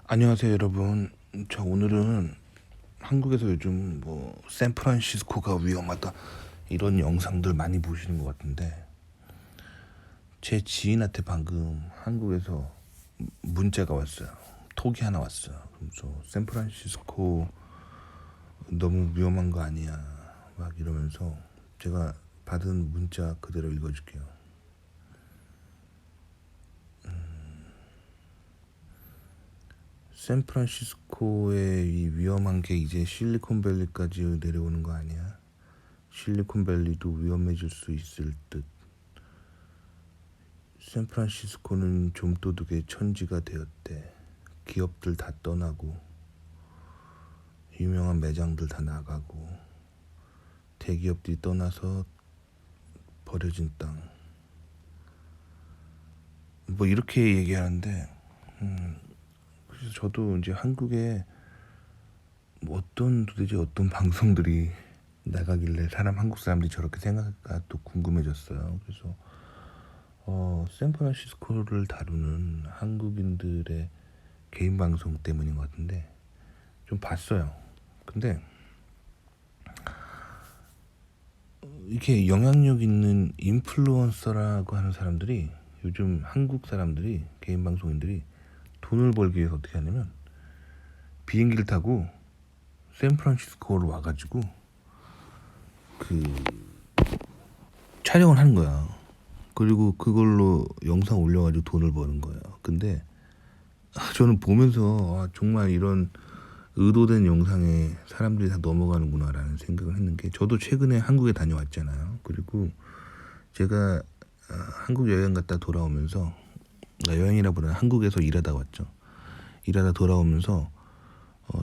안녕하세요 여러분. 자, 오늘은 한국에서 요즘 뭐 샌프란시스코가 위험하다 이런 영상들 많이 보시는 것 같은데, 제 지인한테 방금 한국에서 문자가 왔어요. 톡이 하나 왔어요. 그래서 샌프란시스코 너무 위험한 거 아니야 막 이러면서, 제가 받은 문자 그대로 읽어줄게요. 샌프란시스코의 이 위험한 게 이제 실리콘밸리까지 내려오는 거 아니야? 실리콘밸리도 위험해질 수 있을 듯. 샌프란시스코는 좀도둑의 천지가 되었대. 기업들 다 떠나고 유명한 매장들 다 나가고 대기업들이 떠나서 버려진 땅. 뭐 이렇게 얘기하는데, 그래서 저도 이제 한국에 뭐 도대체 어떤 방송들이 나가길래 한국 사람들이 저렇게 생각할까 또 궁금해졌어요. 그래서 샌프란시스코를 다루는 한국인들의 개인 방송 때문인 것 같은데 좀 봤어요. 근데 이렇게 영향력 있는 인플루언서라고 하는 사람들이, 요즘 한국 사람들이, 개인 방송인들이 돈을 벌기 위해서 어떻게 하냐면 비행기를 타고 샌프란시스코로 와가지고 그 촬영을 하는 거야. 그리고 그걸로 영상 올려가지고 돈을 버는 거예요. 근데 저는 보면서 정말 이런 의도된 영상에 사람들이 다 넘어가는구나라는 생각을 했는 게, 저도 최근에 한국에 다녀왔잖아요. 그리고 제가 한국 여행 갔다 돌아오면서, 여행이라보다는 한국에서 일하다 왔죠. 일하다 돌아오면서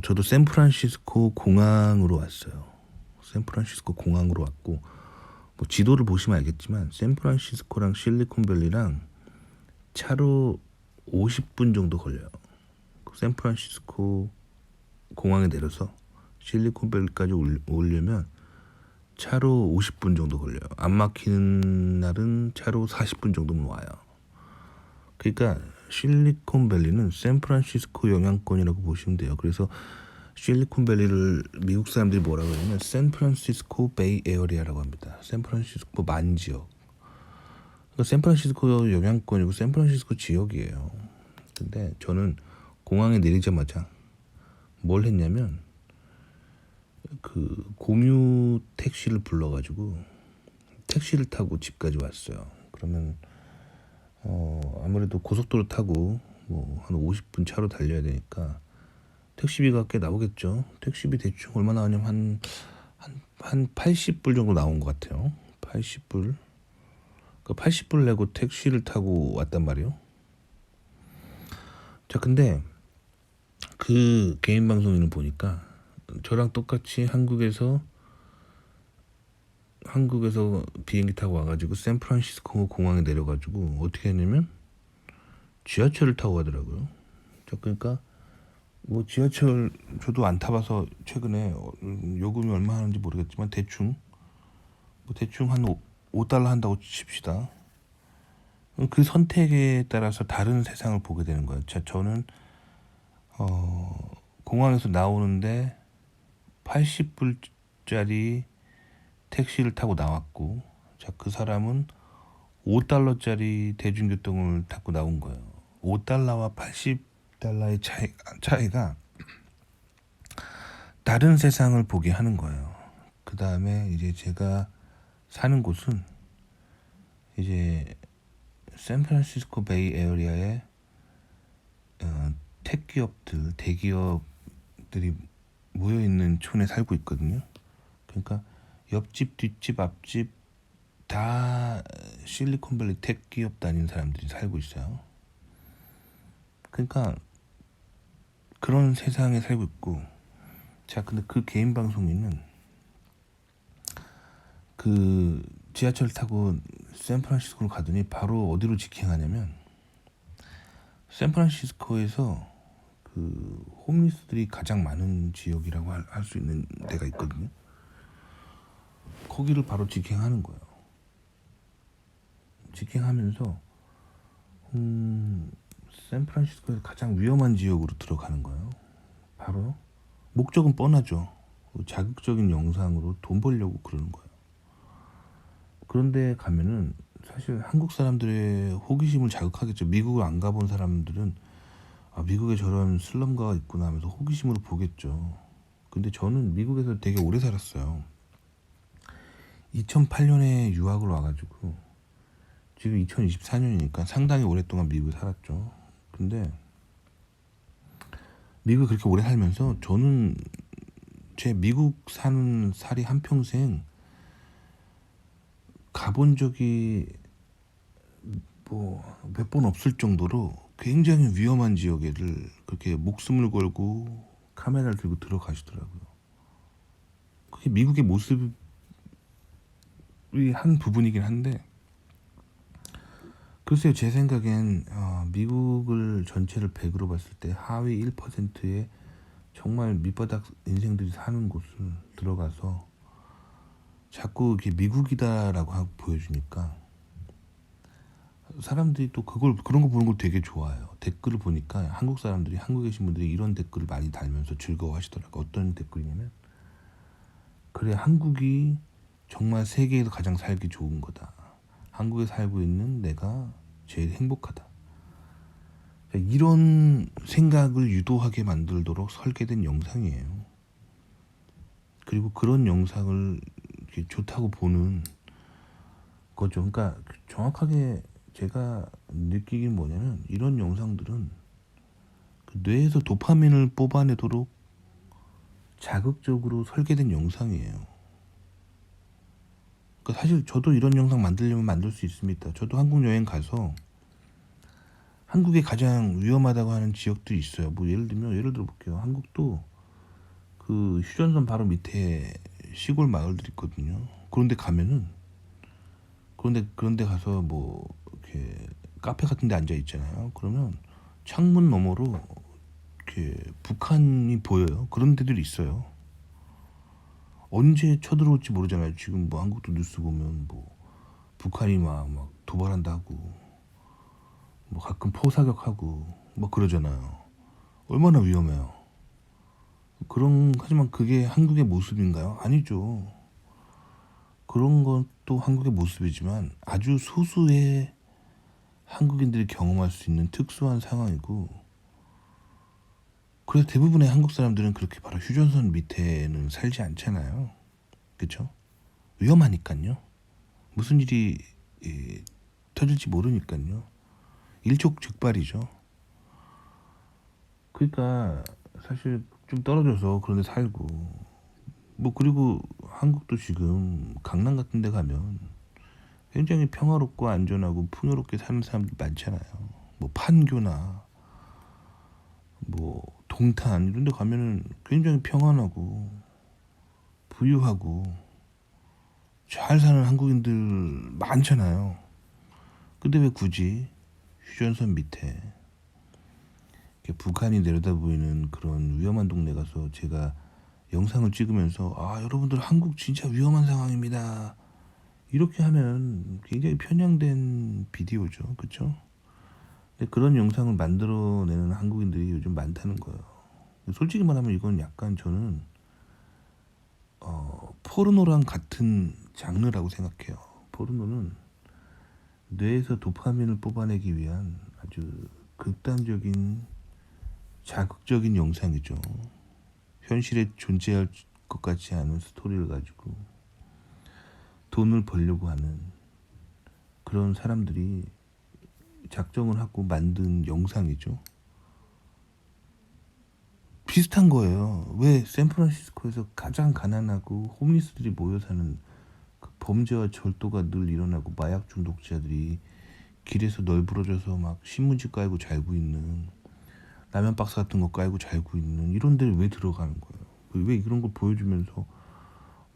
저도 샌프란시스코 공항으로 왔어요. 샌프란시스코 공항으로 왔고, 뭐 지도를 보시면 알겠지만 샌프란시스코랑 실리콘밸리랑 차로 50분 정도 걸려요. 샌프란시스코 공항에 내려서 실리콘밸리까지 오려면 차로 50분 정도 걸려요. 안 막히는 날은 차로 40분 정도면 와요. 그러니까 실리콘밸리는 샌프란시스코 영향권이라고 보시면 돼요. 그래서 실리콘밸리를 미국 사람들이 뭐라고 하냐면 샌프란시스코 베이 에어리아라고 합니다. 샌프란시스코 만지역. 그러니까 샌프란시스코 영향권이고 샌프란시스코 지역이에요. 근데 저는 공항에 내리자마자 뭘 했냐면 그 공유 택시를 불러가지고 택시를 타고 집까지 왔어요. 그러면 아무래도 고속도로 타고 뭐 한 50분 차로 달려야 되니까 택시비가 꽤 나오겠죠. 택시비 대충 얼마 나오냐면 한 80불 정도 나온 것 같아요. 80불. 그 80불 내고 택시를 타고 왔단 말이에요. 자, 근데 그 개인 방송인을 보니까 저랑 똑같이 한국에서 비행기 타고 와가지고 샌프란시스코 공항에 내려가지고 어떻게 했냐면 지하철을 타고 가더라고요. 자, 그러니까 뭐 지하철 저도 안 타봐서 최근에 요금이 얼마 하는지 모르겠지만 대충 한 5달러 한다고 칩시다. 그 선택에 따라서 다른 세상을 보게 되는 거예요. 저는 공항에서 나오는데 80불짜리 택시를 타고 나왔고, 자, 그 사람은 5달러짜리 대중교통을 타고 나온 거예요. 5달러와 80달러의 차이가 다른 세상을 보게 하는 거예요. 그 다음에 이제 제가 사는 곳은 이제 샌프란시스코 베이 에어리아의 택 기업들, 대기업들이 모여 있는 촌에 살고 있거든요. 그러니까 옆집, 뒷집, 앞집 다 실리콘밸리 택 기업 다니는 사람들이 살고 있어요. 그러니까 그런 세상에 살고 있고, 자, 근데 그 개인 방송인은 그 지하철 타고 샌프란시스코로 가더니 바로 어디로 직행하냐면 샌프란시스코에서 그 홈리스들이 가장 많은 지역이라고 할 수 있는 데가 있거든요. 거기를 바로 직행하는 거예요. 직행하면서 샌프란시스코에서 가장 위험한 지역으로 들어가는 거예요. 바로 목적은 뻔하죠. 자극적인 영상으로 돈 벌려고 그러는 거예요. 그런데 가면은 사실 한국 사람들의 호기심을 자극하겠죠. 미국을 안 가본 사람들은 미국에 저런 슬럼가가 있구나 하면서 호기심으로 보겠죠. 근데 저는 미국에서 되게 오래 살았어요. 2008년에 유학을 와가지고 지금 2024년이니까 상당히 오랫동안 미국에 살았죠. 근데 미국에 그렇게 오래 살면서 저는 제 미국 사는 살이 한평생 가본 적이 뭐 몇 번 없을 정도로 굉장히 위험한 지역에를 그렇게 목숨을 걸고 카메라를 들고 들어가시더라고요. 그게 미국의 모습이 한 부분이긴 한데, 글쎄요, 제 생각엔 미국을 전체를 100으로 봤을 때 하위 1%의 정말 밑바닥 인생들이 사는 곳을 들어가서 자꾸 이렇게 미국이다라고 하고 보여주니까 사람들이 또 그런 거 보는 걸 되게 좋아해요. 댓글을 보니까 한국 사람들이, 한국에 계신 분들이 이런 댓글을 많이 달면서 즐거워하시더라고요. 어떤 댓글이냐면, 그래, 한국이 정말 세계에서 가장 살기 좋은 거다. 한국에 살고 있는 내가 제일 행복하다. 이런 생각을 유도하게 만들도록 설계된 영상이에요. 그리고 그런 영상을 이렇게 좋다고 보는 거죠. 그러니까 정확하게 제가 느끼긴 뭐냐면, 이런 영상들은 그 뇌에서 도파민을 뽑아내도록 자극적으로 설계된 영상이에요. 그러니까 사실 저도 이런 영상 만들려면 만들 수 있습니다. 저도 한국 여행 가서 한국에 가장 위험하다고 하는 지역들이 있어요. 뭐 예를 들어 볼게요. 한국도 그 휴전선 바로 밑에 시골 마을들이 있거든요. 그런데 가면은 그런데 가서 뭐 이렇게 카페 같은 데 앉아 있잖아요. 그러면 창문 너머로 이렇게 북한이 보여요. 그런 데들이 있어요. 언제 쳐들어올지 모르잖아요. 지금 뭐 한국도 뉴스 보면 뭐 북한이 막 도발한다고, 뭐 가끔 포사격하고 뭐 그러잖아요. 얼마나 위험해요. 하지만 그게 한국의 모습인가요? 아니죠. 그런 것도 한국의 모습이지만 아주 소수의 한국인들이 경험할 수 있는 특수한 상황이고, 그래서 대부분의 한국 사람들은 그렇게 바로 휴전선 밑에는 살지 않잖아요. 그쵸? 위험하니까요. 무슨 일이 터질지 모르니까요. 일촉즉발이죠. 그러니까 사실 좀 떨어져서 그런 데 살고, 뭐 그리고 한국도 지금 강남 같은 데 가면 굉장히 평화롭고 안전하고 풍요롭게 사는 사람들 많잖아요. 뭐 판교나 뭐 동탄 이런 데 가면은 굉장히 평안하고 부유하고 잘 사는 한국인들 많잖아요. 근데 왜 굳이 휴전선 밑에 이렇게 북한이 내려다 보이는 그런 위험한 동네 가서 제가 영상을 찍으면서 여러분들 한국 진짜 위험한 상황입니다, 이렇게 하면 굉장히 편향된 비디오죠. 그쵸? 근데 그런 영상을 만들어내는 한국인들이 요즘 많다는 거예요. 솔직히 말하면 이건 약간 저는 포르노랑 같은 장르라고 생각해요. 포르노는 뇌에서 도파민을 뽑아내기 위한 아주 극단적인 자극적인 영상이죠. 현실에 존재할 것 같지 않은 스토리를 가지고 돈을 벌려고 하는 그런 사람들이 작정을 하고 만든 영상이죠. 비슷한 거예요. 왜 샌프란시스코에서 가장 가난하고 홈리스들이 모여 사는 그 범죄와 절도가 늘 일어나고 마약 중독자들이 길에서 널브러져서 막 신문지 깔고 잘고 있는, 라면 박스 같은 거 깔고 잘고 있는 이런 데를 왜 들어가는 거예요? 왜 이런 걸 보여주면서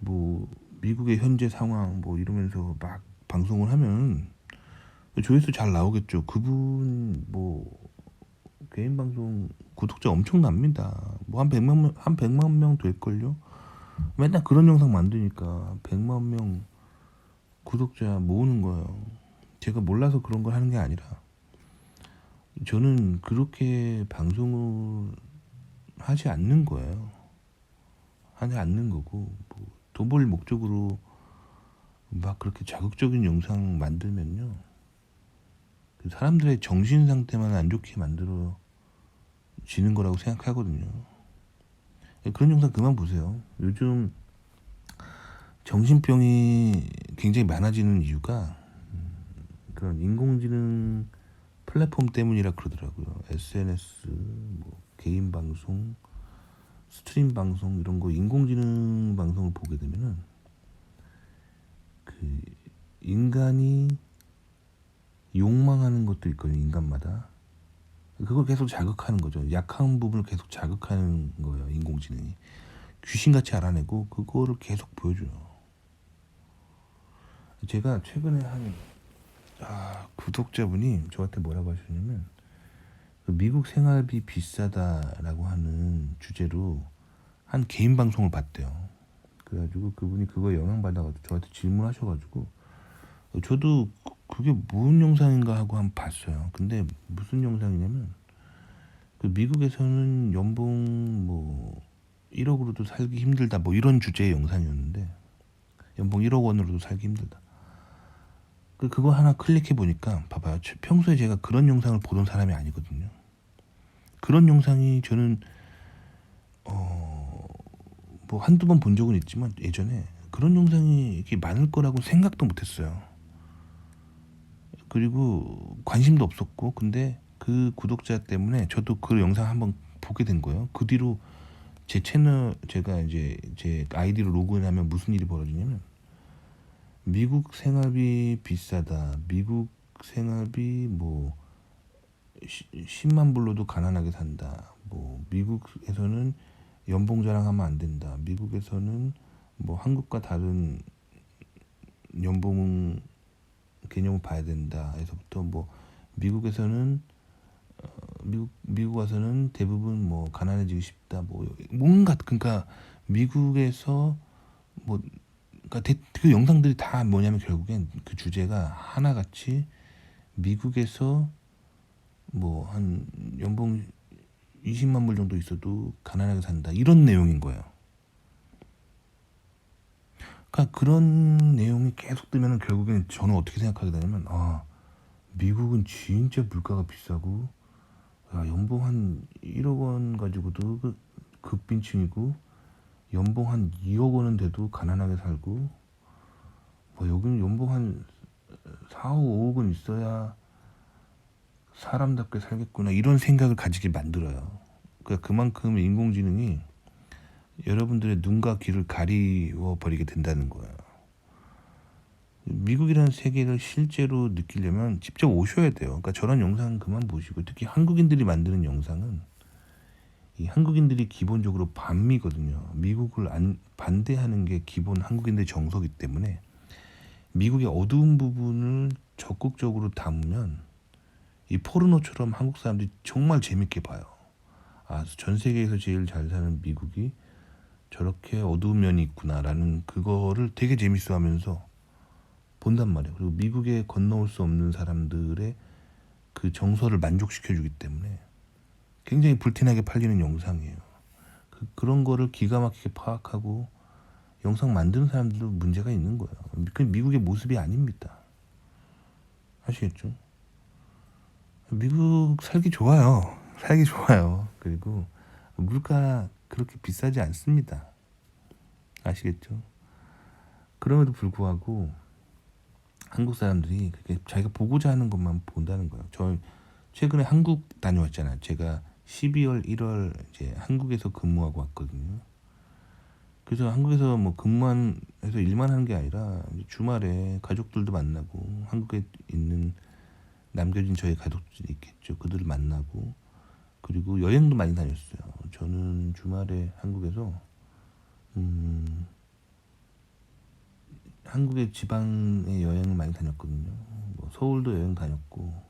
뭐 미국의 현재 상황 뭐 이러면서 막 방송을 하면 조회수 잘 나오겠죠. 그분 뭐 개인 방송 구독자 엄청납니다. 뭐 한 100만 명 될걸요. 맨날 그런 영상 만드니까 100만 명 구독자 모으는 거예요. 제가 몰라서 그런 걸 하는 게 아니라 저는 그렇게 방송을 하지 않는 거예요. 하지 않는 거고, 뭐 돈 벌 목적으로 막 그렇게 자극적인 영상 만들면요, 그 사람들의 정신 상태만 안 좋게 만들어 지는 거라고 생각하거든요. 그런 영상 그만 보세요. 요즘 정신병이 굉장히 많아지는 이유가 그런 인공지능 플랫폼 때문이라 그러더라고요. SNS, 뭐 개인 방송, 스트림 방송 이런 거 인공지능 방송을 보게 되면은 그 인간이 욕망하는 것도 있거든요. 인간마다 그걸 계속 자극하는 거죠. 약한 부분을 계속 자극하는 거예요. 인공지능이 귀신같이 알아내고 그거를 계속 보여줘요. 제가 최근에 한 구독자분이 저한테 뭐라고 하셨냐면, 그 미국 생활비 비싸다라고 하는 주제로 한 개인 방송을 봤대요. 그래가지고 그분이 그거에 영향받아가지고 저한테 질문하셔가지고 저도 그게 무슨 영상인가 하고 한번 봤어요. 근데 무슨 영상이냐면, 그 미국에서는 연봉 뭐 1억으로도 살기 힘들다 뭐 이런 주제의 영상이었는데, 연봉 1억 원으로도 살기 힘들다. 그거 하나 클릭해 보니까 봐봐요. 평소에 제가 그런 영상을 보던 사람이 아니거든요. 그런 영상이 저는 뭐 한두 번 본 적은 있지만 예전에 그런 영상이 이렇게 많을 거라고 생각도 못했어요. 그리고 관심도 없었고, 근데 그 구독자 때문에 저도 그 영상 한번 보게 된 거예요. 그 뒤로 제 채널, 제가 이제 제 아이디로 로그인하면 무슨 일이 벌어지냐면, 미국 생활비 비싸다, 미국 생활비 뭐 10만 불로도 가난하게 산다, 뭐 미국에서는 연봉 자랑하면 안 된다, 미국에서는 뭐 한국과 다른 연봉 개념을 봐야 된다 해서부터, 뭐 미국에서는 미국 와서는 대부분 뭐 가난해지고 싶다, 뭐 뭔가, 그러니까 미국에서 뭐 그러니까 그 영상들이 다 뭐냐면 결국엔 그 주제가 하나같이 미국에서 뭐 한 연봉 20만 불 정도 있어도 가난하게 산다 이런 내용인 거예요. 그러니까 그런 내용이 계속 뜨면은 결국엔 저는 어떻게 생각하게 되냐면, 미국은 진짜 물가가 비싸고, 연봉 한 1억 원 가지고도 극빈층이고, 연봉 한 2억 원은 돼도 가난하게 살고, 뭐 여기는 연봉 한 4, 5억은 있어야 사람답게 살겠구나 이런 생각을 가지게 만들어요. 그러니까 그만큼 인공지능이 여러분들의 눈과 귀를 가리워 버리게 된다는 거예요. 미국이라는 세계를 실제로 느끼려면 직접 오셔야 돼요. 그러니까 저런 영상 그만 보시고, 특히 한국인들이 만드는 영상은 이 한국인들이 기본적으로 반미거든요. 미국을 반대하는 게 기본 한국인들의 정서이기 때문에 미국의 어두운 부분을 적극적으로 담으면 이 포르노처럼 한국 사람들이 정말 재밌게 봐요. 전 세계에서 제일 잘 사는 미국이 저렇게 어두운 면이 있구나라는 그거를 되게 재밌어하면서 본단 말이에요. 그리고 미국에 건너올 수 없는 사람들의 그 정서를 만족시켜주기 때문에 굉장히 불티나게 팔리는 영상이에요. 그런 거를 기가 막히게 파악하고 영상 만드는 사람들도 문제가 있는 거예요. 그 미국의 모습이 아닙니다. 아시겠죠? 미국 살기 좋아요. 살기 좋아요. 그리고 물가 그렇게 비싸지 않습니다. 아시겠죠? 그럼에도 불구하고 한국 사람들이 그렇게 자기가 보고자 하는 것만 본다는 거예요. 저 최근에 한국 다녀왔잖아요. 제가 12월, 1월 이제 한국에서 근무하고 왔거든요. 그래서 한국에서 뭐 근무해서 일만 하는 게 아니라 주말에 가족들도 만나고, 한국에 있는 남겨진 저희 가족들이 있겠죠. 그들을 만나고, 그리고 여행도 많이 다녔어요. 저는 주말에 한국에서 한국의 지방에 여행을 많이 다녔거든요. 뭐 서울도 여행 다녔고,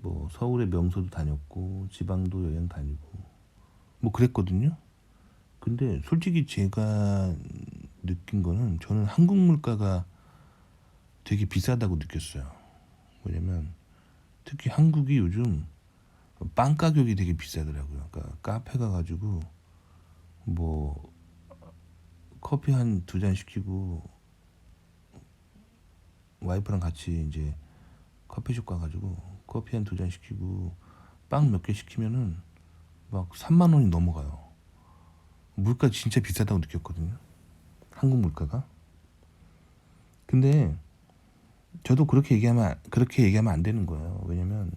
뭐 서울의 명소도 다녔고, 지방도 여행 다니고, 뭐 그랬거든요. 근데 솔직히 제가 느낀 거는, 저는 한국 물가가 되게 비싸다고 느꼈어요. 왜냐면 특히 한국이 요즘 빵 가격이 되게 비싸더라고요. 그러니까 카페 가가지고 뭐 커피 한 두 잔 시키고 와이프랑 같이 이제 커피숍 가가지고 커피 한 두 잔 시키고 빵 몇 개 시키면은 막 3만 원이 넘어가요. 물가 진짜 비싸다고 느꼈거든요. 한국 물가가. 근데 저도 그렇게 얘기하면 안 되는 거예요. 왜냐면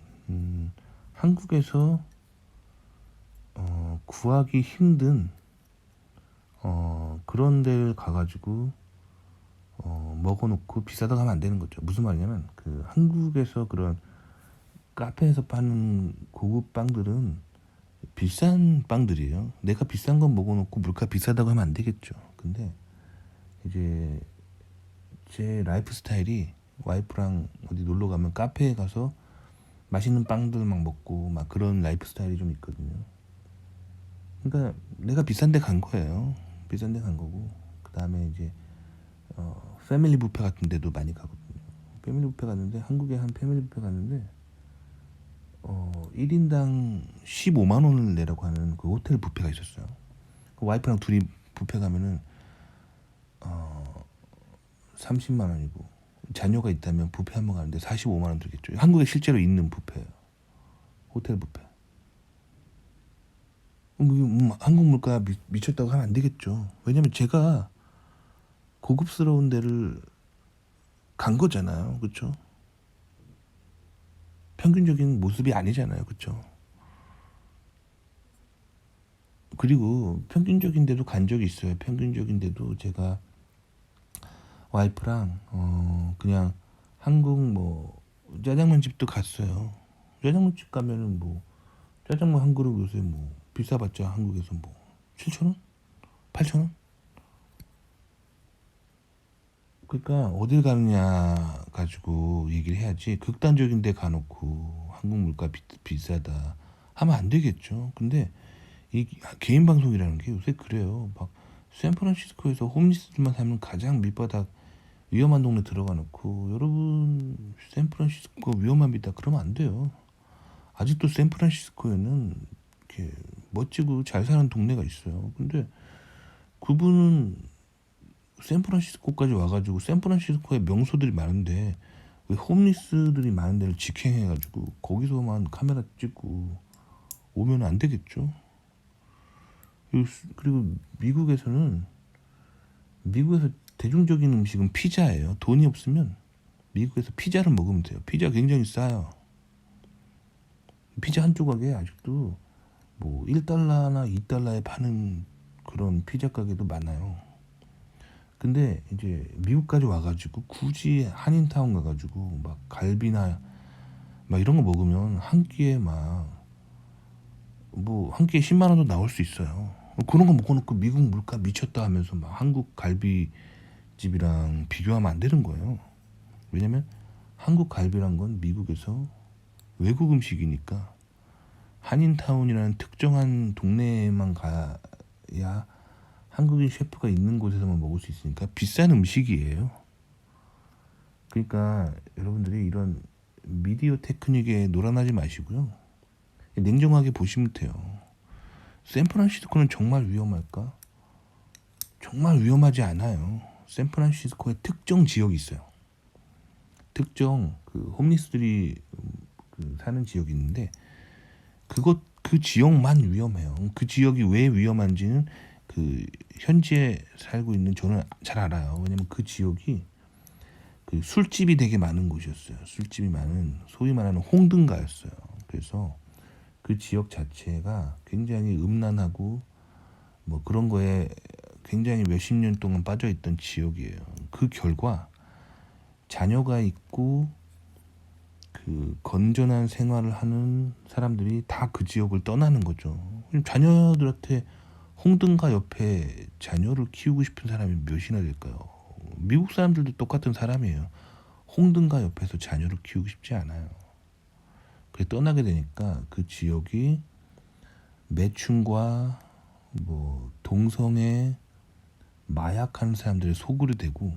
한국에서 구하기 힘든 그런 데를 가가지고 먹어놓고 비싸다고 하면 안 되는 거죠. 무슨 말이냐면 그 한국에서 그런 카페에서 파는 고급 빵들은 비싼 빵들이에요. 내가 비싼 건 먹어놓고 물가 비싸다고 하면 안 되겠죠. 근데 이제 제 라이프 스타일이 와이프랑 어디 놀러 가면 카페에 가서 맛있는 빵들 막 먹고 막 그런 라이프 스타일이 좀 있거든요. 그러니까 내가 비싼 데 간 거예요. 비싼 데 간 거고 그 다음에 이제 패밀리 뷔페 같은 데도 많이 가거든요. 패밀리 뷔페 갔는데 한국에 한 패밀리 뷔페 갔는데 1인당 15만 원을 내라고 하는 그 호텔 뷔페가 있었어요. 그 와이프랑 둘이 뷔페 가면은 30만 원이고 자녀가 있다면 뷔페 한 번 가는데 45만 원 들겠죠. 한국에 실제로 있는 뷔페예요. 호텔 뷔페. 한국 물가 미쳤다고 하면 안 되겠죠. 왜냐면 제가 고급스러운 데를 간 거잖아요. 그렇죠? 평균적인 모습이 아니잖아요. 그렇죠? 그리고 평균적인데도 간 적이 있어요. 평균적인데도 제가 와이프랑 그냥 한국 뭐 짜장면 집도 갔어요. 짜장면 집 가면은 뭐 짜장면 한 그릇 요새 뭐 비싸봤자 한국에서 뭐 7천 원? 8천 원? 그러니까 어딜 가느냐 가지고 얘기를 해야지 극단적인 데 가놓고 한국 물가 비싸다 하면 안 되겠죠. 근데 이 개인 방송이라는 게 요새 그래요. 막 샌프란시스코에서 홈리스들만 살면 가장 밑바닥 위험한 동네 들어가 놓고 여러분 샌프란시스코 위험합니다. 그러면 안 돼요. 아직도 샌프란시스코에는 이렇게 멋지고 잘 사는 동네가 있어요. 근데 그분은 샌프란시스코까지 와가지고 샌프란시스코에 명소들이 많은데 왜 홈리스들이 많은 데를 직행해가지고 거기서만 카메라 찍고 오면 안 되겠죠. 그리고 미국에서 대중적인 음식은 피자예요. 돈이 없으면 미국에서 피자를 먹으면 돼요. 피자 굉장히 싸요. 피자 한 조각에 아직도 뭐 1달러나 2달러에 파는 그런 피자 가게도 많아요. 근데 이제 미국까지 와가지고 굳이 한인타운 가가지고 막 갈비나 막 이런 거 먹으면 한 끼에 한 끼에 10만 원도 나올 수 있어요. 그런 거 먹어놓고 미국 물가 미쳤다 하면서 막 한국 갈비집이랑 비교하면 안 되는 거예요. 왜냐면 한국 갈비란 건 미국에서 외국 음식이니까 한인타운이라는 특정한 동네에만 가야 한국인 셰프가 있는 곳에서만 먹을 수 있으니까 비싼 음식이에요. 그러니까 여러분들이 이런 미디어 테크닉에 놀아나지 마시고요. 냉정하게 보시면 돼요. 샌프란시스코는 정말 위험할까? 정말 위험하지 않아요. 샌프란시스코에 특정 지역이 있어요. 특정 그 홈리스들이 사는 지역이 있는데 그 지역만 위험해요. 그 지역이 왜 위험한지는 그 현지에 살고 있는 저는 잘 알아요. 왜냐면 그 지역이 그 술집이 되게 많은 곳이었어요. 술집이 많은 소위 말하는 홍등가였어요. 그래서 그 지역 자체가 굉장히 음란하고 뭐 그런 거에 굉장히 몇십 년 동안 빠져 있던 지역이에요. 그 결과 자녀가 있고 그 건전한 생활을 하는 사람들이 다 그 지역을 떠나는 거죠. 자녀들한테 홍등가 옆에 자녀를 키우고 싶은 사람이 몇이나 될까요? 미국 사람들도 똑같은 사람이에요. 홍등가 옆에서 자녀를 키우고 싶지 않아요. 그래 떠나게 되니까 그 지역이 매춘과 뭐 동성애 마약하는 사람들의 소굴이 되고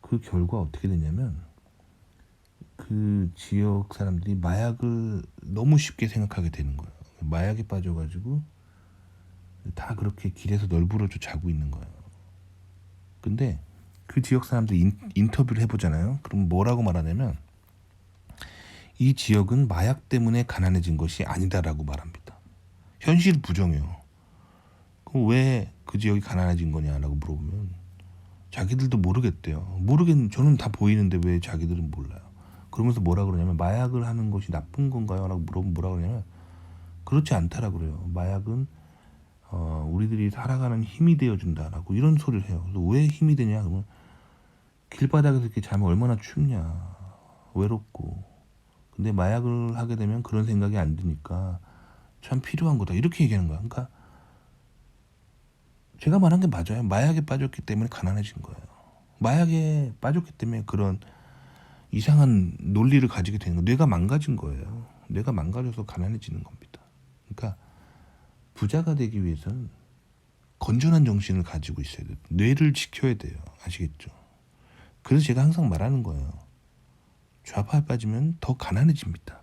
그 결과 어떻게 되냐면 그 지역 사람들이 마약을 너무 쉽게 생각하게 되는 거예요. 마약에 빠져가지고 다 그렇게 길에서 널브러져 자고 있는 거예요. 근데 그 지역 사람들 인터뷰를 해보잖아요. 그럼 뭐라고 말하냐면 이 지역은 마약 때문에 가난해진 것이 아니다라고 말합니다. 현실을 부정해요. 그럼 왜 그 지역이 가난해진 거냐라고 물어보면 자기들도 모르겠대요. 저는 다 보이는데 왜 자기들은 몰라요. 그러면서 뭐라 그러냐면 마약을 하는 것이 나쁜 건가요? 라고 물어보면 뭐라 그러냐면 그렇지 않다라고 그래요. 마약은 우리들이 살아가는 힘이 되어준다라고 이런 소리를 해요. 그래서 왜 힘이 되냐? 그러면 길바닥에서 이렇게 자면 얼마나 춥냐. 외롭고. 근데 마약을 하게 되면 그런 생각이 안 드니까 참 필요한 거다. 이렇게 얘기하는 거야. 그러니까 제가 말한 게 맞아요. 마약에 빠졌기 때문에 가난해진 거예요. 마약에 빠졌기 때문에 그런 이상한 논리를 가지게 되는 거예요. 뇌가 망가진 거예요. 뇌가 망가져서 가난해지는 겁니다. 그러니까 부자가 되기 위해서는 건전한 정신을 가지고 있어야 돼요. 뇌를 지켜야 돼요. 아시겠죠? 그래서 제가 항상 말하는 거예요. 좌파에 빠지면 더 가난해집니다.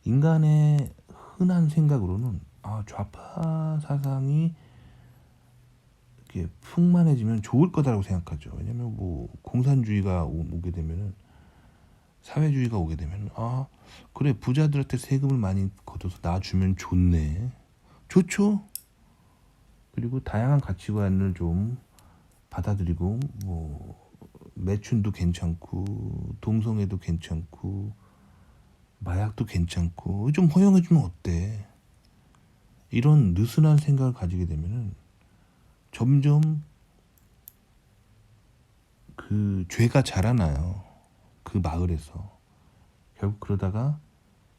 인간의 흔한 생각으로는 좌파 사상이 이렇게 풍만해지면 좋을 거다라고 생각하죠. 왜냐면 뭐 공산주의가 오게 되면은 사회주의가 오게 되면 그래 부자들한테 세금을 많이 걷어서 놔주면 좋네. 좋죠. 그리고 다양한 가치관을 좀 받아들이고 뭐 매춘도 괜찮고 동성애도 괜찮고 마약도 괜찮고 좀 허용해주면 어때? 이런 느슨한 생각을 가지게 되면은 점점 그 죄가 자라나요. 그 마을에서. 결국 그러다가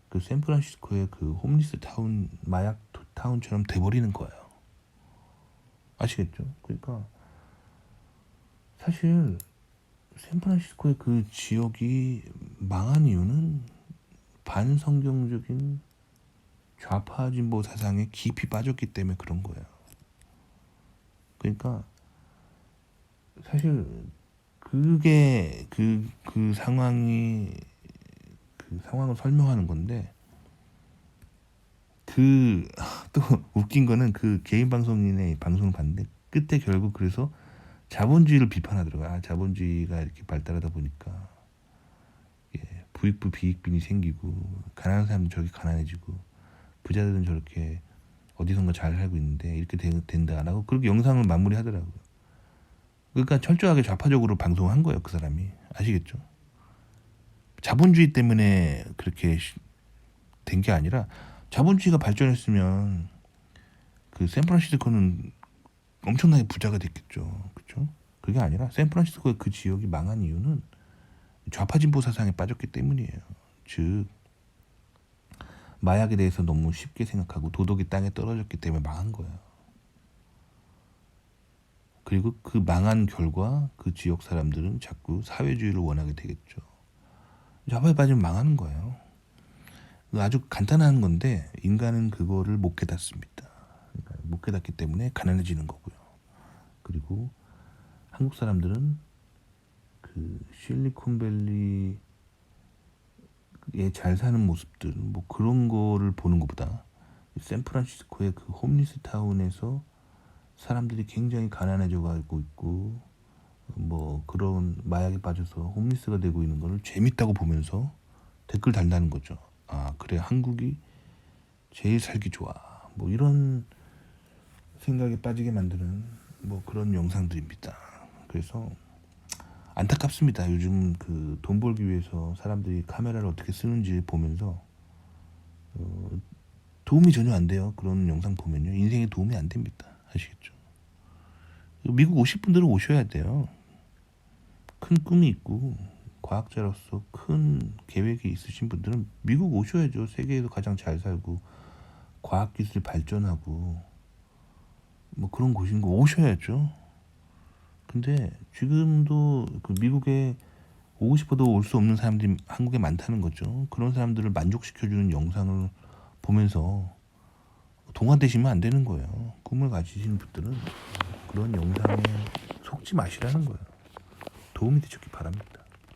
그 샌프란시스코의 그 홈리스 타운, 마약 타운처럼 돼버리는 거예요. 아시겠죠? 그러니까 사실 샌프란시스코의 그 지역이 망한 이유는 반성경적인 좌파 진보 사상에 깊이 빠졌기 때문에 그런 거예요. 그러니까 사실 그게 그 상황이 그 상황을 설명하는 건데 또 웃긴 거는 그 개인 방송인의 방송을 봤는데 끝에 결국 그래서 자본주의를 비판하더라고요. 자본주의가 이렇게 발달하다 보니까 부익부 비익빈이 생기고 가난한 사람은 저렇게 가난해지고 부자들은 저렇게 어디선가 잘 살고 있는데 이렇게 된다라고 그렇게 영상을 마무리하더라고요. 그러니까 철저하게 좌파적으로 방송한 거예요. 그 사람이. 아시겠죠? 자본주의 때문에 그렇게 된 게 아니라 자본주의가 발전했으면 그 샌프란시스코는 엄청나게 부자가 됐겠죠. 그렇죠? 그게 아니라 샌프란시스코의 그 지역이 망한 이유는 좌파 진보 사상에 빠졌기 때문이에요. 즉 마약에 대해서 너무 쉽게 생각하고 도덕이 땅에 떨어졌기 때문에 망한 거예요. 그리고 그 망한 결과 그 지역 사람들은 자꾸 사회주의를 원하게 되겠죠. 좌파에 빠지면 망하는 거예요. 아주 간단한 건데 인간은 그거를 못 깨닫습니다. 그러니까 못 깨닫기 때문에 가난해지는 거고요. 그리고 한국 사람들은 그 실리콘밸리에 잘 사는 모습들 뭐 그런 거를 보는 것보다 샌프란시스코의 그 홈리스 타운에서 사람들이 굉장히 가난해져 가고 있고 뭐 그런 마약에 빠져서 홈리스가 되고 있는 거를 재밌다고 보면서 댓글 달다는 거죠. 그래 한국이 제일 살기 좋아. 뭐 이런 생각에 빠지게 만드는 뭐 그런 영상들입니다. 그래서 안타깝습니다. 요즘 그 돈 벌기 위해서 사람들이 카메라를 어떻게 쓰는지 보면서 도움이 전혀 안 돼요. 그런 영상 보면요. 인생에 도움이 안 됩니다. 아시겠죠? 미국 오실 분들은 오셔야 돼요. 큰 꿈이 있고 과학자로서 큰 계획이 있으신 분들은 미국 오셔야죠. 세계에서 가장 잘 살고 과학기술이 발전하고 뭐 그런 곳인 거 오셔야죠. 근데 지금도 그 미국에 오고 싶어도 올 수 없는 사람들이 한국에 많다는 거죠. 그런 사람들을 만족시켜주는 영상을 보면서 동화되시면 안 되는 거예요. 꿈을 가지신 분들은 그런 영상에 속지 마시라는 거예요. 도움이 되셨기 바랍니다.